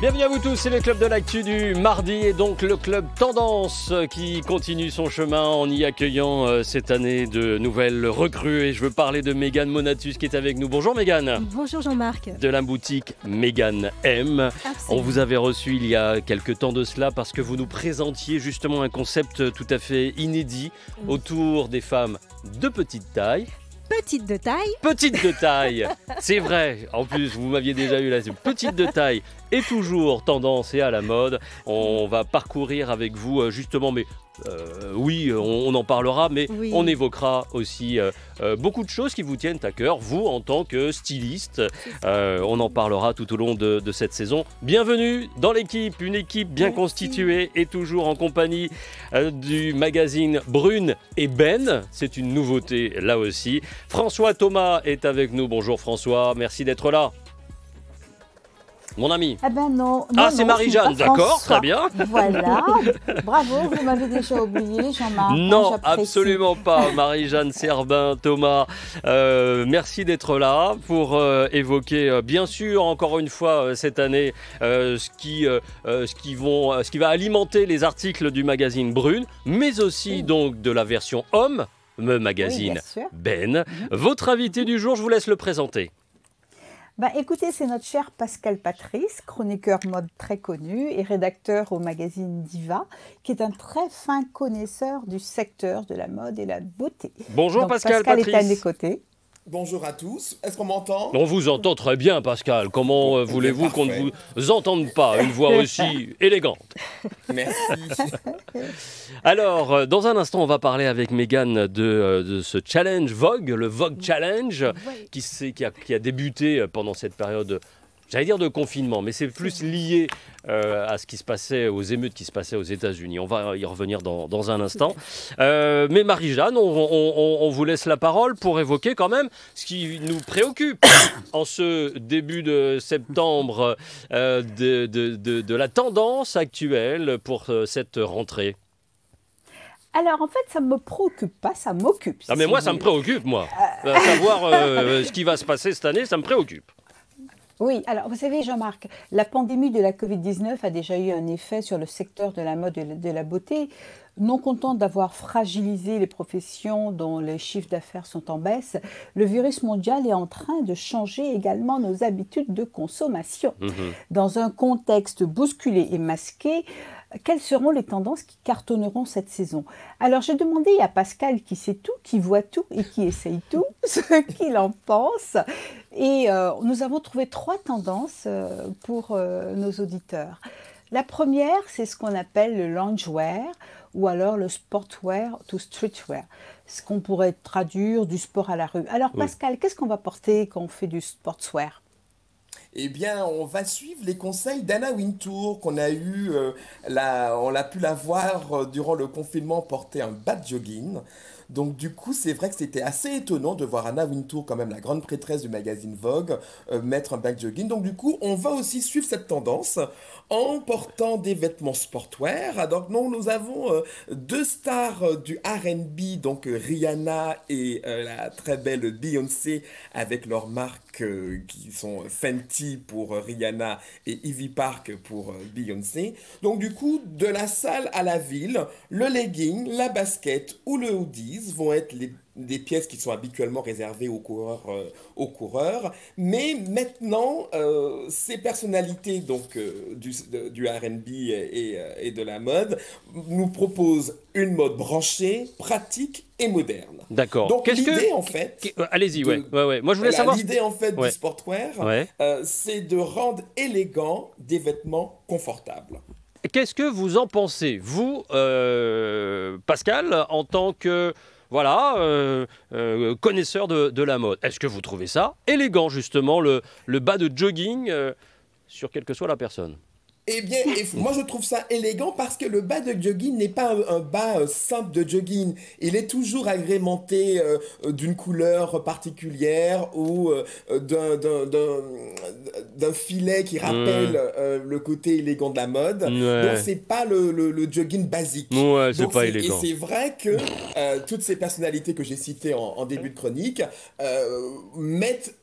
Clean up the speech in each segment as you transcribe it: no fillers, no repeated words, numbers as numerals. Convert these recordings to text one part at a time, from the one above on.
Bienvenue à vous tous, c'est le club de l'actu du mardi et donc le club Tendance qui continue son chemin en y accueillant cette année de nouvelles recrues. Et je veux parler de Mégane Monatus qui est avec nous. Bonjour Mégane. Bonjour Jean-Marc. De la boutique Mégane M. Absolument. On vous avait reçu il y a quelques temps de cela parce que vous nous présentiez justement un concept tout à fait inédit autour des femmes de petite taille. Petite de taille. Petite de taille, c'est vrai. En plus, vous m'aviez déjà eu là. Petite de taille et toujours tendance et à la mode. On va parcourir avec vous justement, mais oui, on en parlera, mais Oui. on évoquera aussi beaucoup de choses qui vous tiennent à cœur, vous en tant que styliste. On en parlera tout au long de cette saison. Bienvenue dans l'équipe, une équipe bien Merci. constituée et toujours en compagnie du magazine Brune et Ben. C'est une nouveauté là aussi. François Thomas est avec nous. Bonjour François, merci d'être là. Mon ami. Eh ben non. Ah, non, c'est non, Marie-Jeanne, c'est pas d'accord, François. très bien. Voilà. Bravo, vous m'avez déjà oublié, Jean-Marc. Non, J'apprécie. absolument pas, Marie-Jeanne Serbin, Thomas. Merci d'être là pour évoquer, bien sûr, encore une fois, cette année, ce qui va alimenter les articles du magazine Brune, mais aussi Oui. donc de la version homme, le magazine Oui, bien sûr. Ben. Votre invité du jour, je vous laisse le présenter. Bah, écoutez, c'est notre cher Pascal Patrice, chroniqueur mode très connu et rédacteur au magazine Diva, qui est un très fin connaisseur du secteur de la mode et la beauté. Bonjour Donc, Pascal est à mes Patrice. côtés. Bonjour à tous, est-ce qu'on m'entend? On vous entend très bien, Pascal. Comment voulez-vous qu'on ne vous entende pas? Une voix aussi élégante. Merci. Alors, dans un instant, on va parler avec Mégane de ce challenge Vogue, le Vogue Challenge, Oui. qui a débuté pendant cette période, j'allais dire de confinement, mais c'est plus lié à ce qui se passait, aux émeutes qui se passaient aux États-Unis. On va y revenir dans un instant. Mais Marie-Jeanne, on vous laisse la parole pour évoquer quand même ce qui nous préoccupe en ce début de septembre de la tendance actuelle pour cette rentrée. Alors, en fait, ça ne me préoccupe pas, ça m'occupe. Ah mais si moi, vous ça me voulez. préoccupe, moi. Savoir ce qui va se passer cette année, ça me préoccupe. Oui, alors vous savez Jean-Marc, la pandémie de la Covid-19 a déjà eu un effet sur le secteur de la mode et de la beauté. Non content d'avoir fragilisé les professions dont les chiffres d'affaires sont en baisse, le virus mondial est en train de changer également nos habitudes de consommation. Dans un contexte bousculé et masqué, quelles seront les tendances qui cartonneront cette saison? Alors j'ai demandé à Pascal qui sait tout, qui voit tout et qui essaye tout, ce qu'il en pense. Et nous avons trouvé 3 tendances pour nos auditeurs. La première, c'est ce qu'on appelle le loungewear ou alors le sportwear to streetwear, ce qu'on pourrait traduire du sport à la rue. Alors Oui. Pascal, qu'est-ce qu'on va porter quand on fait du sportswear? Eh bien, on va suivre les conseils d'Anna Wintour qu'on a eu, on a pu la voir durant le confinement porter un bas de jogging. Donc du coup, c'est vrai que c'était assez étonnant de voir Anna Wintour, quand même la grande prêtresse du magazine Vogue, mettre un bas de jogging. Donc du coup, on va aussi suivre cette tendance en portant des vêtements sportwear. Donc nous avons 2 stars du R&B, donc Rihanna et la très belle Beyoncé, avec leurs marques qui sont Fenty pour Rihanna et Ivy Park pour Beyoncé. Donc du coup, de la salle à la ville, le legging, la basket ou le hoodie vont être des pièces qui sont habituellement réservées aux coureurs. Mais maintenant, ces personnalités donc, du R&B et de la mode nous proposent une mode branchée, pratique et moderne. D'accord. Donc l'idée en fait... Allez-y, de- ouais. Moi, je voulais Voilà, savoir... l'idée en fait Ouais. du sportwear, Ouais. c'est de rendre élégant des vêtements confortables. Qu'est-ce que vous en pensez, vous, Pascal, en tant que connaisseur de la mode? Est-ce que vous trouvez ça élégant, justement, le bas de jogging, sur quelle que soit la personne? Eh bien, moi je trouve ça élégant parce que le bas de jogging n'est pas un bas simple de jogging. Il est toujours agrémenté d'une couleur particulière ou d'un filet qui rappelle le côté élégant de la mode. Donc Ouais, c'est pas le jogging basique. ouais, c'est Donc pas et élégant. c'est vrai que toutes ces personnalités que j'ai citées en début de chronique mettent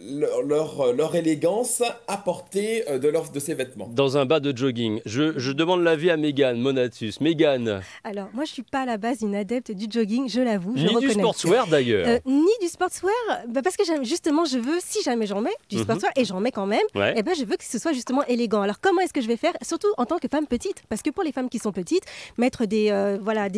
leur élégance à portée de ces vêtements. Dans un bas de jogging. Je demande l'avis à Mégane Monatus. Mégane, Alors, moi, je suis pas à la base une adepte du jogging, je l'avoue, je ni du reconnais. sportswear d'ailleurs. Ni du sportswear, parce que justement, je veux, si jamais j'en mets du sportswear, et j'en mets quand même, Ouais. eh ben, je veux que ce soit justement élégant. Alors, comment est-ce que je vais faire, surtout en tant que femme petite? Parce que pour les femmes qui sont petites, mettre des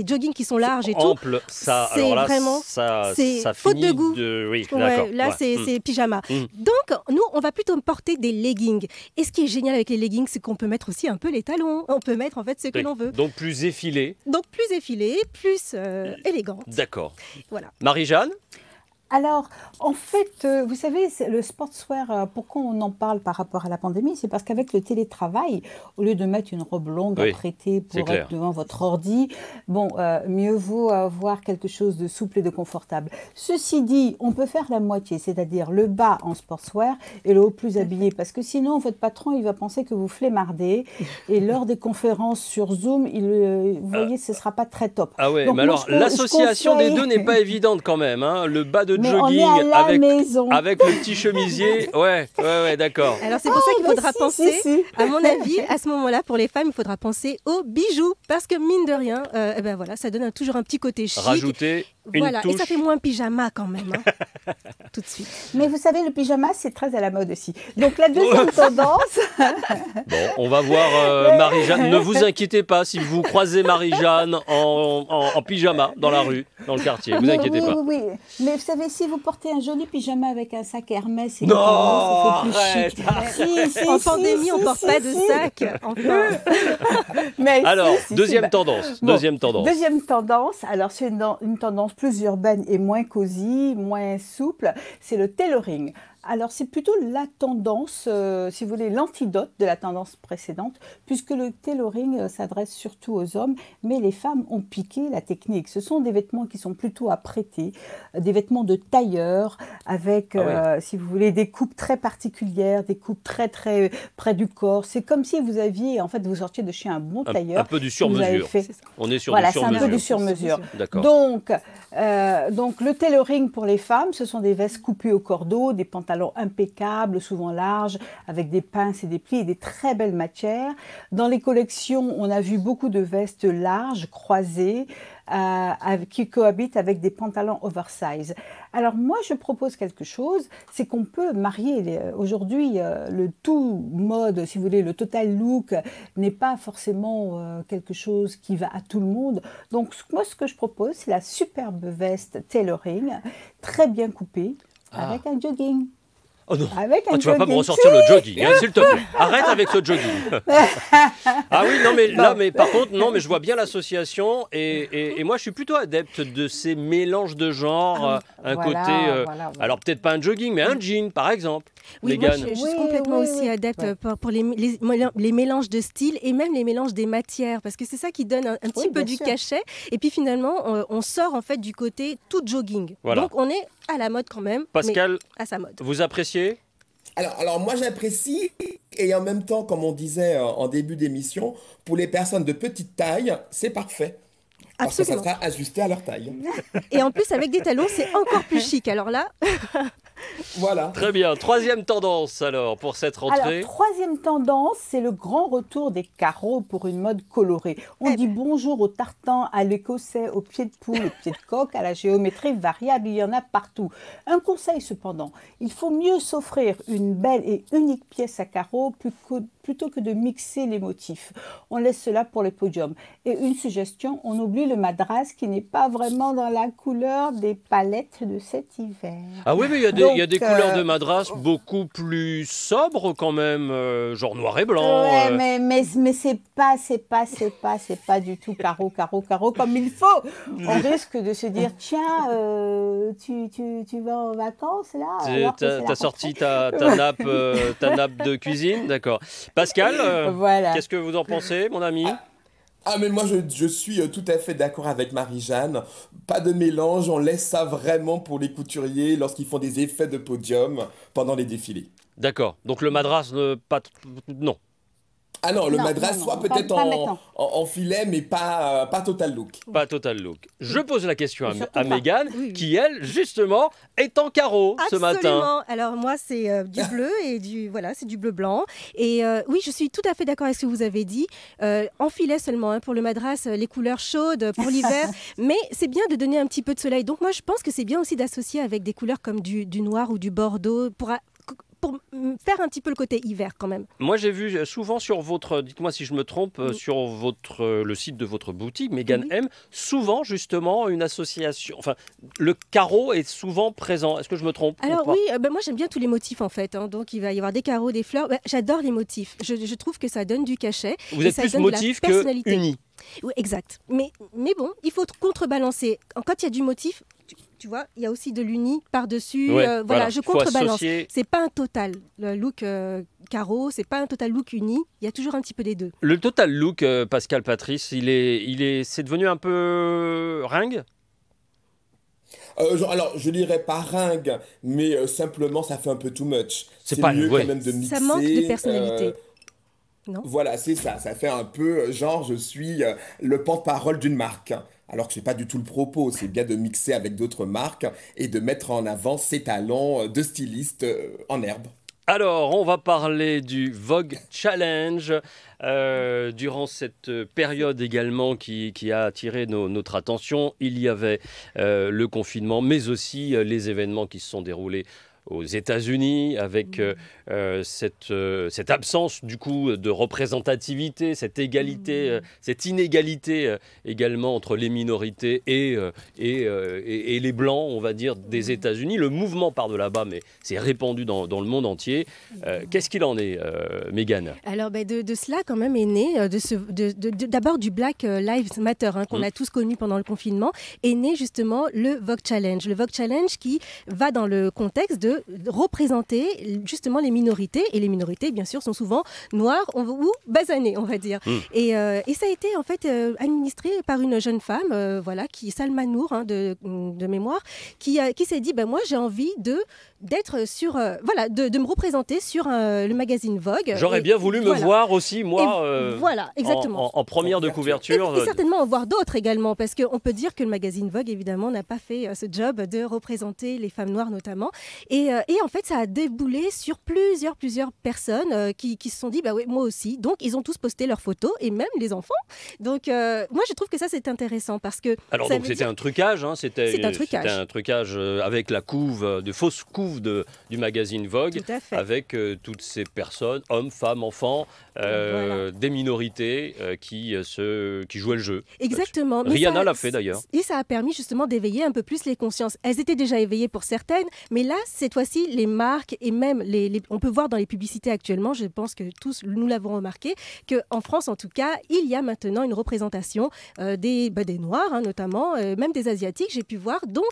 joggings qui sont larges et tout, Ample, ça, c'est alors là, vraiment- ça c'est finit faute de goût. Oui, ouais, d'accord. là, ouais. c'est pyjama. Mm. Donc, nous, on va plutôt porter des leggings. Et ce qui est génial avec les leggings, c'est qu'on peut mettre aussi un peu les talons. On peut mettre en fait ce que Oui. l'on veut. Donc plus effilé. Donc, plus effilé, plus élégante. D'accord. Voilà. Marie-Jeanne? Alors, en fait, vous savez, le sportswear, pourquoi on en parle par rapport à la pandémie? C'est parce qu'avec le télétravail, au lieu de mettre une robe longue Oui, à prêter c'est pour clair. être devant votre ordi, bon, mieux vaut avoir quelque chose de souple et de confortable. Ceci dit, on peut faire la moitié, c'est-à-dire le bas en sportswear et le haut plus habillé, parce que sinon, votre patron, il va penser que vous flemmardez, et lors des conférences sur Zoom, vous voyez, ce ne sera pas très top. Ah ouais, Donc, mais moi, alors je l'association des conseille- deux n'est pas évidente quand même. Hein. Le bas de Mais on est jogging à la avec, maison. avec le petit chemisier. Ouais, d'accord. Alors, c'est pour ça qu'il bah faudra si, penser, si. à mon avis, à ce moment-là, pour les femmes, il faudra penser aux bijoux. Parce que mine de rien, eh ben voilà, ça donne toujours un petit côté chic. Rajouter une Voilà, et touche. ça fait moins pyjama quand même. Hein. Tout de suite. Mais vous savez, le pyjama, c'est très à la mode aussi. Donc la deuxième tendance, Bon, on va voir Marie-Jeanne. Ne vous inquiétez pas si vous croisez Marie-Jeanne en pyjama dans la rue, dans le quartier. Vous mais inquiétez oui, pas. oui, oui. Mais vous savez, si vous portez un joli pyjama avec un sac Hermès et Non, des talons, ça fait plus arrête, chic. Si, En si, pandémie, si, on si, porte si, pas de si. sac. Enfin. Mais Alors, si, si, deuxième si, tendance. Bon, Deuxième tendance. Deuxième tendance, alors c'est une tendance plus urbaine et moins cosy, moins souple, c'est le tailoring. Alors c'est plutôt la tendance, si vous voulez, l'antidote de la tendance précédente, puisque le tailoring s'adresse surtout aux hommes, mais les femmes ont piqué la technique. Ce sont des vêtements qui sont plutôt à prêter, des vêtements de tailleur, avec, si vous voulez, des coupes très particulières, des coupes très très près du corps. C'est comme si vous aviez, en fait, vous sortiez de chez un bon tailleur. Un peu du vous avez sur-mesure. fait- On est sur Voilà, du c'est un peu du sur-mesure. sur-mesure. D'accord. Donc, le tailoring pour les femmes, ce sont des vestes coupées au cordeau, des pantalons impeccables, souvent larges, avec des pinces et des plis et des très belles matières. Dans les collections, on a vu beaucoup de vestes larges, croisées, qui cohabitent avec des pantalons oversize. Alors moi, je propose quelque chose, c'est qu'on peut marier. Aujourd'hui, le tout mode, si vous voulez, le total look n'est pas forcément quelque chose qui va à tout le monde. Donc moi, ce que je propose, c'est la superbe veste tailoring, très bien coupée, avec un jogging. Oh non. Avec un Ah, tu vas pas me jogging. ressortir le jogging, hein, s'il te plaît. Arrête avec ce jogging. Ah oui, non mais là, mais par contre, non, mais je vois bien l'association et moi, je suis plutôt adepte de ces mélanges de genres, un Voilà, côté, voilà. alors peut-être pas un jogging, mais un jean, par exemple. Oui, moi, Mégane. je suis Oui, complètement oui, aussi oui. adepte Ouais. pour les mélanges de styles et même les mélanges des matières, parce que c'est ça qui donne un petit peu bien du sûr. cachet. Et puis finalement, on sort en fait du côté tout jogging. Voilà. Donc on est à la mode quand même, Pascal, mais à sa mode. vous appréciez? Alors moi j'apprécie et en même temps, comme on disait en début d'émission, pour les personnes de petite taille, c'est parfait. Parce que ça Absolument. sera ajusté à leur taille. Et en plus, avec des talons, c'est encore plus chic. Alors là, Voilà. Très bien. Troisième tendance alors pour cette rentrée. Alors, troisième tendance, c'est le grand retour des carreaux pour une mode colorée. On dit bonjour au tartan, à l'écossais, au pied de poule, au pied de coq, à la géométrie variable, il y en a partout. Un conseil cependant, il faut mieux s'offrir une belle et unique pièce à carreaux plutôt que de mixer les motifs. On laisse cela pour les podiums. Et une suggestion, on oublie le madras qui n'est pas vraiment dans la couleur des palettes de cet hiver. Ah oui, mais il y a des couleurs de madras beaucoup plus sobres quand même, genre noir et blanc. Ouais, mais c'est pas du tout carreau comme il faut. On risque de se dire, tiens, tu vas en vacances là alors que c'est la T'as sorti ta nappe de cuisine, d'accord. Pascal, Voilà. qu'est-ce que vous en pensez, mon ami? Ah, mais moi, je suis tout à fait d'accord avec Marie-Jeanne. Pas de mélange, on laisse ça vraiment pour les couturiers lorsqu'ils font des effets de podium pendant les défilés. D'accord. Donc le madras, non. Ah non, le Non, madras, non, non, soit peut-être pas maintenant. en filet, mais pas total look. Pas total look. Je pose la question Mais surtout à pas. Mégane, Oui. qui elle, justement, est en carreau ce matin. Absolument. Alors moi, c'est du bleu et voilà, c'est du bleu blanc. Et oui, je suis tout à fait d'accord avec ce que vous avez dit. En filet seulement, hein, pour le madras, les couleurs chaudes pour l'hiver. Mais c'est bien de donner un petit peu de soleil. Donc moi, je pense que c'est bien aussi d'associer avec des couleurs comme du noir ou du bordeaux pour faire un petit peu le côté hiver quand même. Moi, j'ai vu souvent sur votre, dites-moi si je me trompe, sur le site de votre boutique, Mégane Oui. M, souvent justement une association, enfin, le carreau est souvent présent. Est-ce que je me trompe ou Alors pas? oui, moi j'aime bien tous les motifs en fait, hein. Donc il va y avoir des carreaux, des fleurs. J'adore les motifs. Je trouve que ça donne du cachet. Vous et êtes ça plus donne de la motif que personnalité. uni. Oui, exact. Mais bon, il faut contrebalancer. Quand il y a du motif, tu vois, il y a aussi de l'uni par-dessus. Ouais, Voilà, je il faut contrebalance. associer. C'est pas un total le look carreau, c'est pas un total look uni. Il y a toujours un petit peu des deux. Le total look, Pascal Patrice, c'est devenu un peu ringue. Alors, je dirais pas ringue, mais simplement, ça fait un peu too much. C'est C'est pas- mieux ouais. quand même de mixer. Ça manque de personnalité. Non. Voilà, c'est ça. Ça fait un peu genre, je suis le porte-parole d'une marque. Alors que c'est pas du tout le propos. C'est bien de mixer avec d'autres marques et de mettre en avant ses talents de styliste en herbe. Alors, on va parler du Vogue Challenge durant cette période également qui a attiré notre attention. Il y avait le confinement, mais aussi les événements qui se sont déroulés aux États-Unis avec cette absence du coup de représentativité, cette égalité, cette inégalité également entre les minorités et les blancs, on va dire, des États-Unis. Le mouvement part de là-bas, mais c'est répandu dans le monde entier. Qu'est-ce qu'il en est, Mégane? Alors de cela quand même est né, d'abord du Black Lives Matter hein, qu'on a tous connu pendant le confinement, est né justement le Vogue Challenge. Le Vogue Challenge qui va dans le contexte de représenter justement les minorités. Et les minorités, bien sûr, sont souvent noires ou basanées, on va dire. Et ça a été en fait administré par une jeune femme, voilà, Salma Nour, hein, de mémoire, qui s'est dit, moi j'ai envie d'être sur, de me représenter sur le magazine Vogue. J'aurais bien voulu me voir aussi, moi, voilà, exactement. en première de couverture. Et certainement en voir d'autres également, parce qu'on peut dire que le magazine Vogue, évidemment, n'a pas fait ce job de représenter les femmes noires notamment. Et en fait, ça a déboulé sur plusieurs personnes qui se sont dit, oui, moi aussi. Donc, ils ont tous posté leurs photos, et même les enfants. Donc, moi, je trouve que ça, c'est intéressant, parce que... Alors, donc, c'était un trucage, hein, c'est un trucage. C'était un trucage avec la couve, de fausses couves du magazine Vogue, Tout à fait. avec toutes ces personnes, hommes, femmes, enfants, des minorités qui jouaient le jeu. Exactement. Mais Rihanna ça- l'a fait d'ailleurs. Et ça a permis justement d'éveiller un peu plus les consciences. Elles étaient déjà éveillées pour certaines, mais là, cette fois-ci, les marques et même on peut voir dans les publicités actuellement, je pense que tous nous l'avons remarqué, qu'en France en tout cas, il y a maintenant une représentation des Noirs hein, notamment, même des Asiatiques, j'ai pu voir. Donc,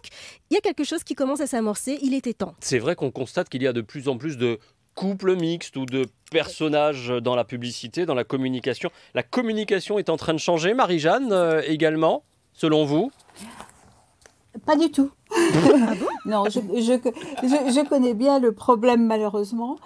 il y a quelque chose qui commence à s'amorcer, il était temps. C'est vrai qu'on constate qu'il y a de plus en plus de couples mixtes ou de personnages dans la publicité, dans la communication. La communication est en train de changer, Marie-Jeanne, également, selon vous? Pas du tout. Non, je connais bien le problème malheureusement.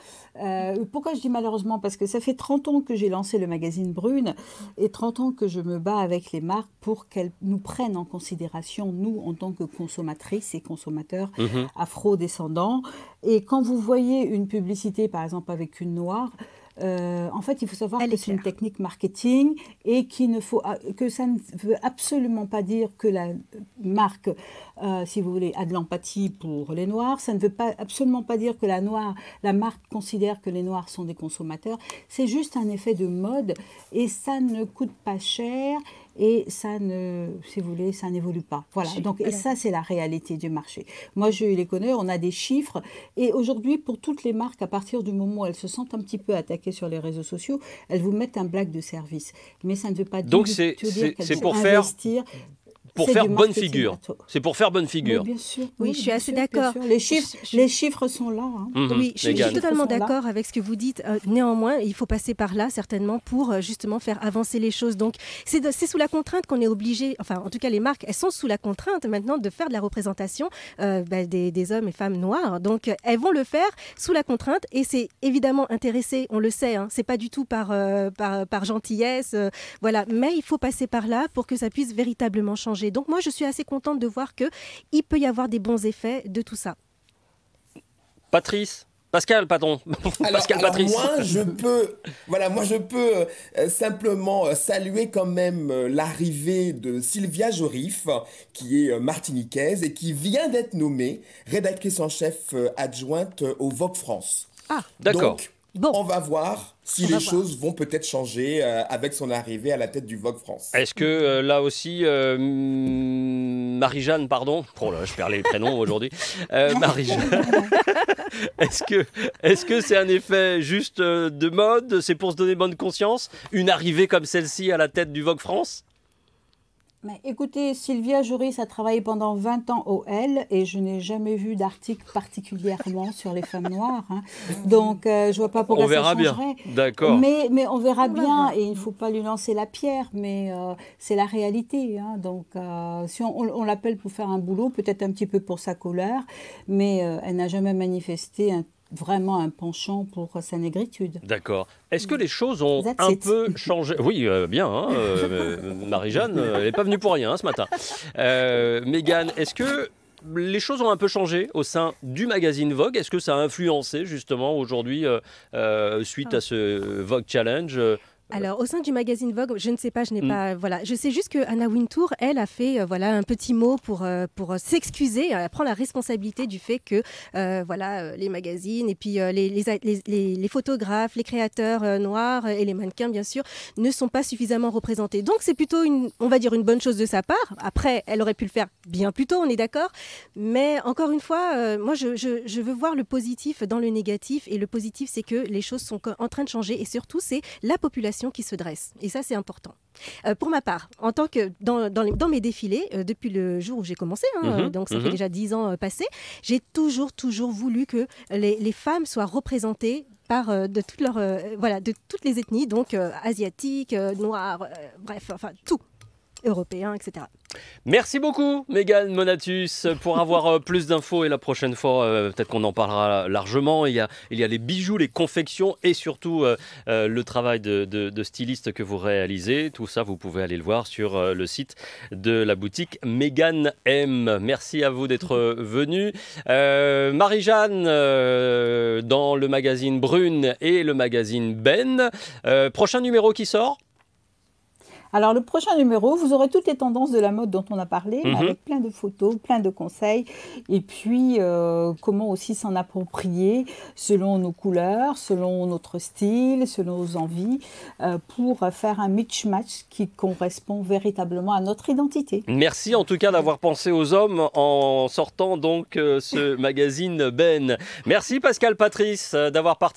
Pourquoi je dis malheureusement? Parce que ça fait 30 ans que j'ai lancé le magazine Brune et 30 ans que je me bats avec les marques pour qu'elles nous prennent en considération, nous, en tant que consommatrices et consommateurs afro-descendants. Et quand vous voyez une publicité, par exemple, avec une noire, en fait, il faut savoir que c'est une technique marketing et que ça ne veut absolument pas dire que la marque si vous voulez, a de l'empathie pour les Noirs. Ça ne veut absolument pas dire que la marque considère que les Noirs sont des consommateurs. C'est juste un effet de mode et ça ne coûte pas cher et ça ne, si vous voulez, ça n'évolue pas. Voilà. Donc, et ça, c'est la réalité du marché. Moi, je les connais, on a des chiffres et aujourd'hui, pour toutes les marques, à partir du moment où elles se sentent un petit peu attaquées sur les réseaux sociaux, elles vous mettent un blague de service. Mais ça ne veut pas donc dire c'est pour investir. Pour faire bonne figure. C'est pour faire bonne figure. Bien sûr. Oui, je suis assez d'accord. Les chiffres sont là. Hein. Oui, je suis totalement d'accord avec ce que vous dites. Néanmoins, il faut passer par là, certainement, pour justement faire avancer les choses. Donc, c'est sous la contrainte qu'on est obligé, enfin, en tout cas, les marques, elles sont sous la contrainte maintenant de faire de la représentation des hommes et femmes noirs. Donc, elles vont le faire sous la contrainte et c'est évidemment intéressé, on le sait, hein, c'est pas du tout par gentillesse, voilà. Mais il faut passer par là pour que ça puisse véritablement changer. Donc moi, je suis assez contente de voir qu'il peut y avoir des bons effets de tout ça. Pascal, pardon. Patrice. Moi, je peux simplement saluer quand même l'arrivée de Sylvia Jorif, qui est martiniquaise et qui vient d'être nommée rédactrice en chef adjointe au Vogue France. Ah, d'accord. Donc, on va voir si les choses vont peut-être changer avec son arrivée à la tête du Vogue France. Est-ce que là aussi, Marie-Jeanne, pardon, oh là, je perds les prénoms aujourd'hui, Marie-Jeanne, est-ce que c'est un effet juste de mode, c'est pour se donner bonne conscience, une arrivée comme celle-ci à la tête du Vogue France ? Mais écoutez, Sylvia Joris a travaillé pendant 20 ans au Elle et je n'ai jamais vu d'article particulièrement sur les femmes noires. Hein. Donc, je ne vois pas pourquoi ça changerait. On verra bien, d'accord. Mais on verra bien et il ne faut pas lui lancer la pierre, mais c'est la réalité. Hein. Donc, si on l'appelle pour faire un boulot, peut-être un petit peu pour sa colère, mais elle n'a jamais manifesté vraiment un penchant pour sa négritude. D'accord. Est-ce que les choses ont un peu changé ? Oui, bien, hein, Marie-Jeanne, elle n'est pas venue pour rien ce matin. Mégane, est-ce que les choses ont un peu changé au sein du magazine Vogue ? Est-ce que ça a influencé justement aujourd'hui, suite à ce Vogue Challenge Alors, au sein du magazine Vogue, je ne sais pas, je n'ai pas... Voilà, je sais juste que Anna Wintour, elle, a fait un petit mot pour s'excuser. Elle prend la responsabilité du fait que les magazines et puis les photographes, les créateurs noirs et les mannequins, bien sûr, ne sont pas suffisamment représentés. Donc, c'est plutôt, on va dire, une bonne chose de sa part. Après, elle aurait pu le faire bien plus tôt, on est d'accord. Mais encore une fois, moi, je veux voir le positif dans le négatif. Et le positif, c'est que les choses sont en train de changer. Et surtout, c'est la population qui se dresse. Et ça, c'est important. Pour ma part, en tant que dans mes défilés, depuis le jour où j'ai commencé, donc ça fait déjà 10 ans passés, j'ai toujours voulu que les femmes soient représentées de toutes les ethnies, donc asiatiques, noires, bref, enfin tout. Européens, etc. Merci beaucoup, Mégane Monatus, pour avoir plus d'infos. Et la prochaine fois, peut-être qu'on en parlera largement. Il y a les bijoux, les confections et surtout le travail de styliste que vous réalisez. Tout ça, vous pouvez aller le voir sur le site de la boutique Mégane M. Merci à vous d'être venue. Marie-Jeanne, dans le magazine Brune et le magazine Ben. Prochain numéro qui sort ? Alors, le prochain numéro, vous aurez toutes les tendances de la mode dont on a parlé, avec plein de photos, plein de conseils, et puis comment aussi s'en approprier selon nos couleurs, selon notre style, selon nos envies, pour faire un mix-match qui correspond véritablement à notre identité. Merci en tout cas d'avoir pensé aux hommes en sortant donc ce magazine Ben. Merci Pascal Patrice d'avoir participé